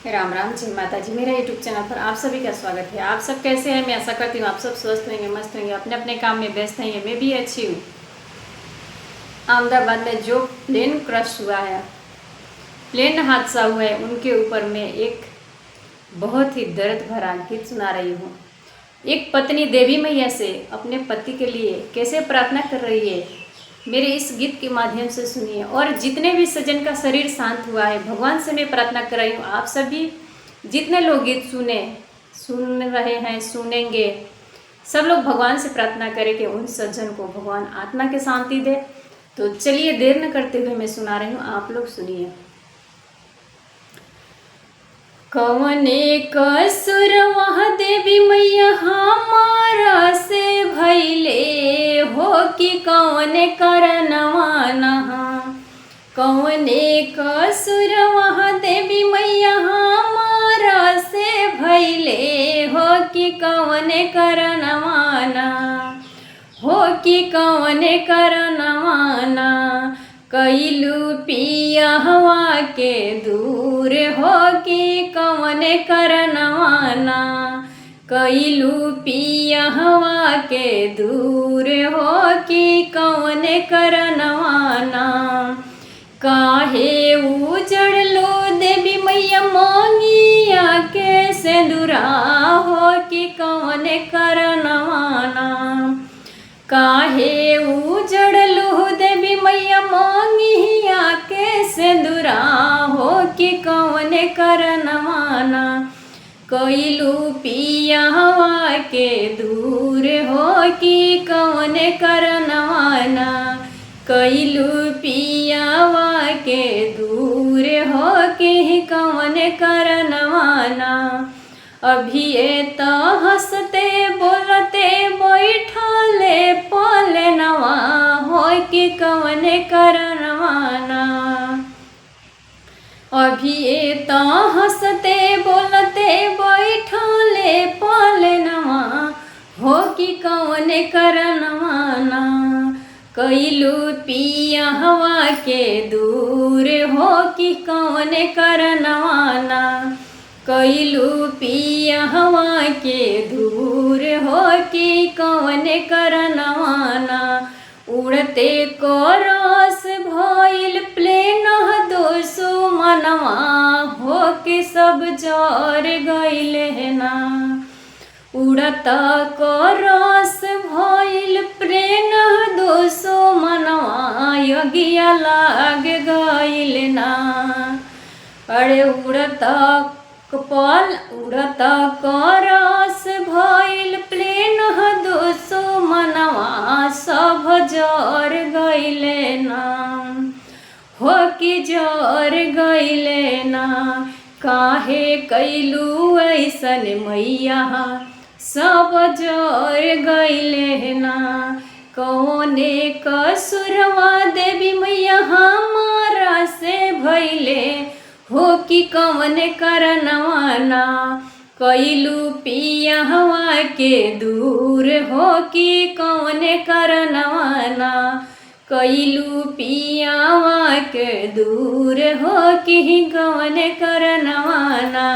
राम राम, जय माता जी। मेरा यूट्यूब चैनल पर आप सभी का स्वागत है। आप सब कैसे हैं? मैं आशा करती हूँ आप सब स्वस्थ रहेंगे, मस्त रहेंगे, अपने अपने काम में व्यस्त रहेंगे। मैं भी अच्छी हूँ। अहमदाबाद में जो प्लेन क्रश हुआ है, प्लेन हादसा हुआ है, उनके ऊपर मैं एक बहुत ही दर्द भरा गीत सुना रही हूँ। एक पत्नी देवी मैया से अपने पति के लिए कैसे प्रार्थना कर रही है, मेरे इस गीत के माध्यम से सुनिए। और जितने भी सज्जन का शरीर शांत हुआ है, भगवान से मैं प्रार्थना कर रही हूँ, आप सभी जितने लोग गीत सुन रहे हैं, सुनेंगे, सब लोग भगवान से प्रार्थना करें कि उन सज्जन को भगवान आत्मा की शांति दे। तो चलिए, देर न करते हुए मैं सुना रही हूँ, आप लोग सुनिए। कवने कसुर वह देवी मैया हमारा से भैले हो कि कवने करनवाना। कवने कसुर वह देवी मैया हमारा से भैले हो कि कवने करनवाना, हो कि कवने करनवाना। कैलू पिया हवा के दूर हो कि कवने करनवाना। कैलू पिया हवा के दूर हो कि कवने करनवाना। काहे उजड़ लो देवी मैया मोंगिया के सेंदुरा हो कि कवने करनवाना। काहे उजड़ लो देवी मैया मोंगिया के सेंदुरा हो कि कवने करनवाना। कैलू पिया हवा के दूर हो कि कवने करनवाना। कैलू पिया हवा के दूर हो कि कवने करनवाना। अभी तो हंसते बोलते बैठले पले नवा हो कि कवने करनवाना। अभी तो हंसते बोलते बैठले पले नवा हो कि कवने करनवाना। कैलू पिया हवा के दूर हो कि कवने करनवाना। कैलू पिया हवा के दूर हो कि कवने करनवाना। उड़ते को रस भइल प्लेन दोसो मनवा हो कि सब जर गइले ना। उड़ता को रस भइल प्लेन दोसो मनवा यगिया लाग गइल ना। अरे उड़ता करस भइल प्लेन दोसो मनवा सब जर गइले ना, हो कि जर गइले ना। काहे कैलू ऐसन मैया सब जर गइले ना। कौने कसुरवा देवी मैया हमारा से भइले हो कि कवने करनवाना। कैलू पिया हवा के दूर हो कि कवने करनवाना। कैलू पिया हवा के दूर हो कि कवने करनवाना।